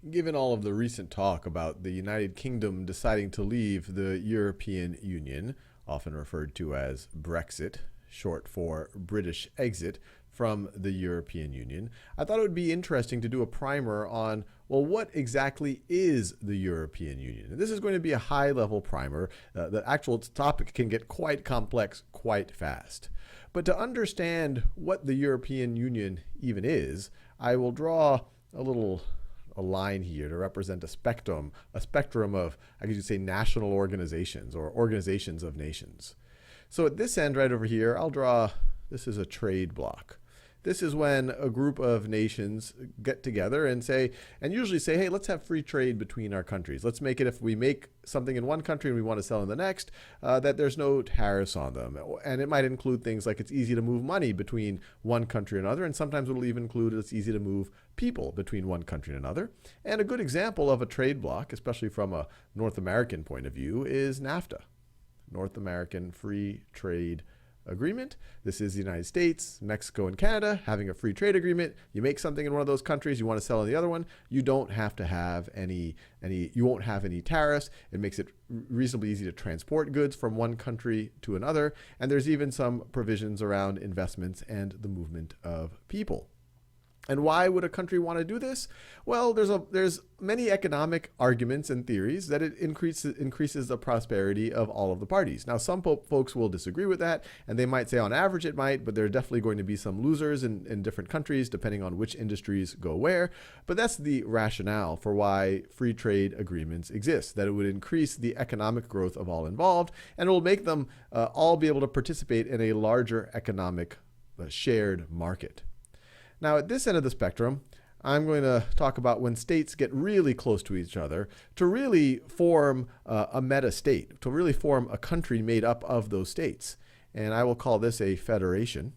Given all of the recent talk about the United Kingdom deciding to leave the European Union, often referred to as Brexit, short for British exit from the European Union, I thought it would be interesting to do a primer on, well, what exactly is the European Union? And this is going to be a high-level primer. The actual topic can get quite complex quite fast. But to understand what the European Union even is, I will draw a line here to represent a spectrum of, I could say, national organizations or organizations of nations. So at this end right over here, I'll draw, this is a trade bloc. This is when a group of nations get together and usually say, hey, let's have free trade between our countries. Let's make it, if we make something in one country and we want to sell in the next, that there's no tariffs on them. And it might include things like it's easy to move money between one country and another, and sometimes it'll even include it's easy to move people between one country and another. And a good example of a trade bloc, especially from a North American point of view, is NAFTA, North American Free Trade Agreement. This is the United States, Mexico, and Canada having a free trade agreement. You make something in one of those countries, you want to sell in the other one, you don't have to have you won't have any tariffs. It makes it reasonably easy to transport goods from one country to another. And there's even some provisions around investments and the movement of people. And why would a country want to do this? Well, there's many economic arguments and theories that it increases the prosperity of all of the parties. Now, some folks will disagree with that, and they might say on average it might, but there are definitely going to be some losers in different countries depending on which industries go where. But that's the rationale for why free trade agreements exist, that it would increase the economic growth of all involved, and it will make them all be able to participate in a larger economic shared market. Now, at this end of the spectrum, I'm going to talk about when states get really close to each other to really form a meta-state, to really form a country made up of those states. And I will call this a federation.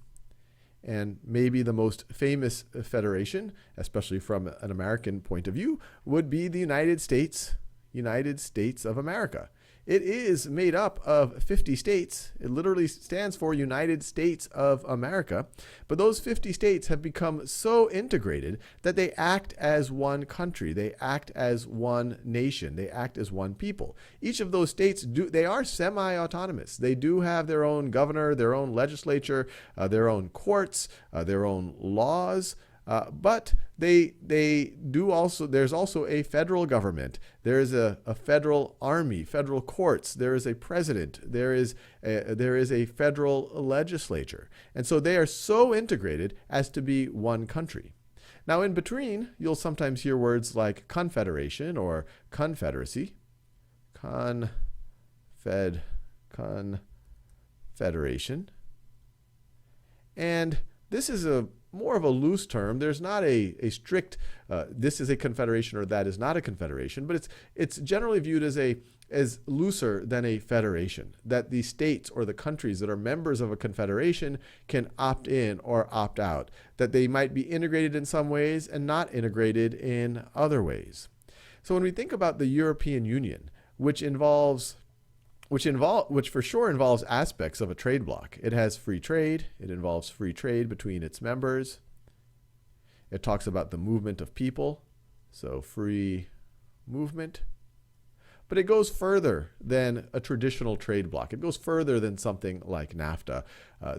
And maybe the most famous federation, especially from an American point of view, would be the United States of America. It is made up of 50 states. It literally stands for United States of America. But those 50 states have become so integrated that they act as one country. They act as one nation. They act as one people. Each of those states, they are semi-autonomous. They do have their own governor, their own legislature, their own courts, their own laws. But they do also, there's also a federal government. There is a federal army, federal courts. There is a president. There is a federal legislature. And so they are so integrated as to be one country. Now, in between, you'll sometimes hear words like confederation or confederacy. Confederation. And this is more of a loose term. There's not a strict, this is a confederation or that is not a confederation, but it's generally viewed as looser than a federation, that the states or the countries that are members of a confederation can opt in or opt out, that they might be integrated in some ways and not integrated in other ways. So when we think about the European Union, which for sure involves aspects of a trade bloc. It has free trade. It involves free trade between its members. It talks about the movement of people, so free movement. But it goes further than a traditional trade bloc. It goes further than something like NAFTA.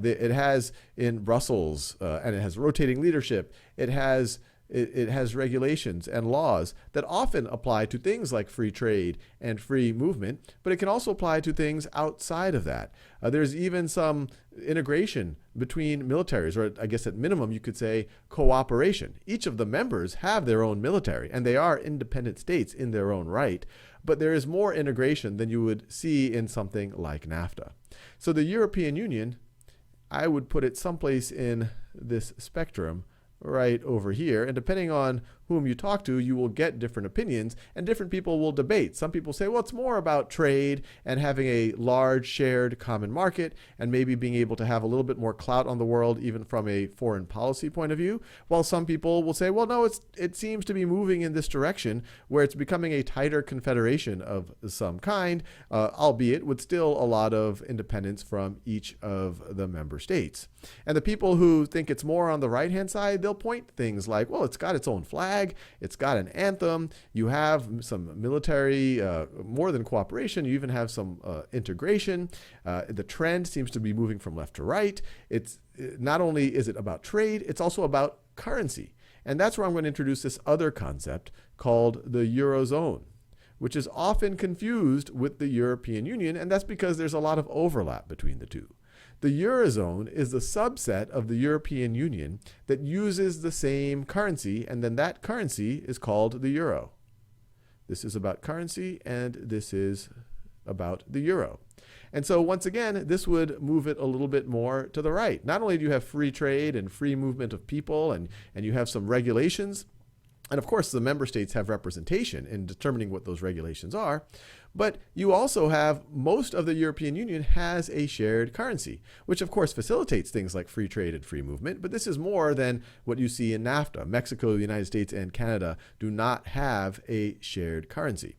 It has in Brussels, and it has rotating leadership. It has regulations and laws that often apply to things like free trade and free movement, but it can also apply to things outside of that. There's even some integration between militaries, or I guess at minimum you could say cooperation. Each of the members have their own military, and they are independent states in their own right, but there is more integration than you would see in something like NAFTA. So the European Union, I would put it someplace in this spectrum right over here. And depending on whom you talk to, you will get different opinions, and different people will debate. Some people say, well, it's more about trade and having a large shared common market and maybe being able to have a little bit more clout on the world, even from a foreign policy point of view. While some people will say, well, no, it seems to be moving in this direction where it's becoming a tighter confederation of some kind, albeit with still a lot of independence from each of the member states. And the people who think it's more on the right-hand side, they'll point things like, well, it's got its own flag. flag. It's got an anthem. You have some military, more than cooperation. You even have some integration. The trend seems to be moving from left to right. It's not only is it about trade, it's also about currency. And that's where I'm going to introduce this other concept called the Eurozone, which is often confused with the European Union, and that's because there's a lot of overlap between the two. The Eurozone is the subset of the European Union that uses the same currency, and then that currency is called the euro. This is about currency, and this is about the euro. And so once again, this would move it a little bit more to the right. Not only do you have free trade and free movement of people, and you have some regulations, and of course the member states have representation in determining what those regulations are, but you also have most of the European Union has a shared currency, which of course facilitates things like free trade and free movement, but this is more than what you see in NAFTA. Mexico, the United States, and Canada do not have a shared currency.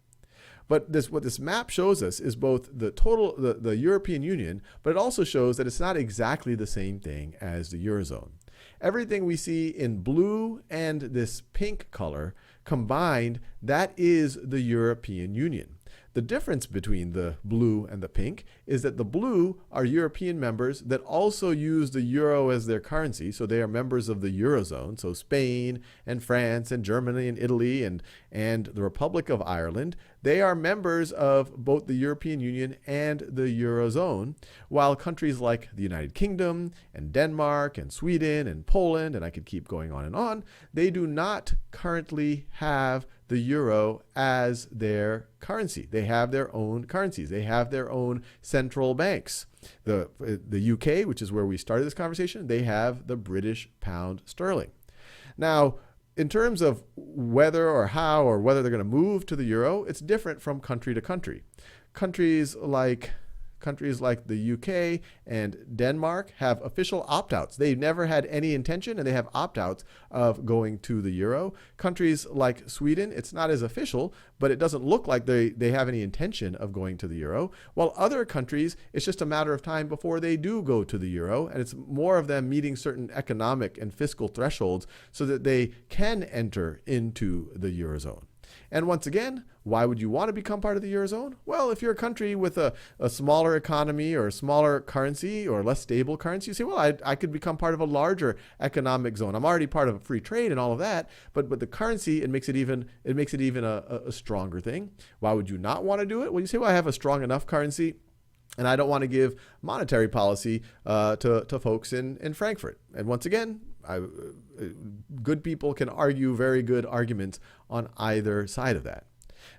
But what this map shows us is both the European Union, but it also shows that it's not exactly the same thing as the Eurozone. Everything we see in blue and this pink color combined, that is the European Union. The difference between the blue and the pink is that the blue are European members that also use the euro as their currency, so they are members of the Eurozone. So Spain and France and Germany and Italy and the Republic of Ireland, they are members of both the European Union and the Eurozone, while countries like the United Kingdom and Denmark and Sweden and Poland, and I could keep going on, they do not currently have the euro as their currency. They have their own currencies. They have their own central banks. The UK, which is where we started this conversation, they have the British pound sterling. Now, in terms of whether or how or whether they're going to move to the euro, it's different from country to country. Countries like the UK and Denmark have official opt-outs. They've never had any intention, and they have opt-outs of going to the euro. Countries like Sweden, it's not as official, but it doesn't look like they have any intention of going to the euro. While other countries, it's just a matter of time before they do go to the euro, and it's more of them meeting certain economic and fiscal thresholds so that they can enter into the Eurozone. And once again, why would you want to become part of the Eurozone? Well, if you're a country with a smaller economy or a smaller currency or less stable currency, you say, well, I could become part of a larger economic zone. I'm already part of free trade and all of that, but the currency, it makes it even a stronger thing. Why would you not want to do it? Well, you say, well, I have a strong enough currency, and I don't want to give monetary policy to folks in Frankfurt. And once again, good people can argue very good arguments on either side of that.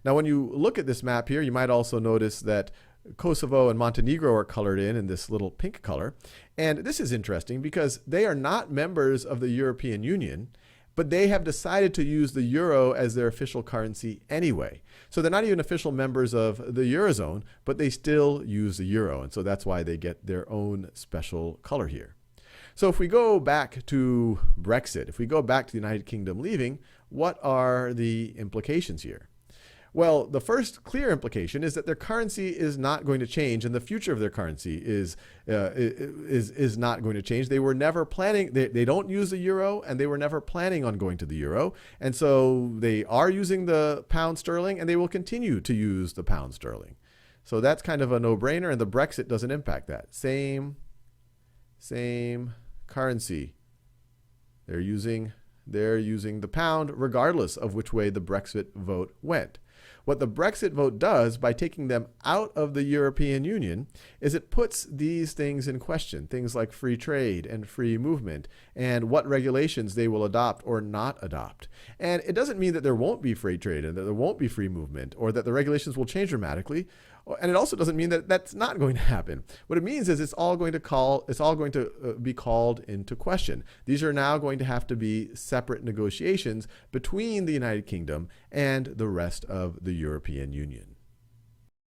Now, when you look at this map here, you might also notice that Kosovo and Montenegro are colored in this little pink color. And this is interesting because they are not members of the European Union, but they have decided to use the euro as their official currency anyway. So they're not even official members of the Eurozone, but they still use the euro. And so that's why they get their own special color here. So if we go back to Brexit, if we go back to the United Kingdom leaving, what are the implications here? Well, the first clear implication is that their currency is not going to change, and the future of their currency is not going to change. They were never planning, they don't use the euro, and they were never planning on going to the euro. And so they are using the pound sterling, and they will continue to use the pound sterling. So that's kind of a no-brainer, and the Brexit doesn't impact that. Same currency. They're using the pound regardless of which way the Brexit vote went. What the Brexit vote does by taking them out of the European Union is it puts these things in question, things like free trade and free movement and what regulations they will adopt or not adopt. And it doesn't mean that there won't be free trade and that there won't be free movement or that the regulations will change dramatically. And it also doesn't mean that that's not going to happen. What it means is it's all going to be called into question. These are now going to have to be separate negotiations between the United Kingdom and the rest of the European Union.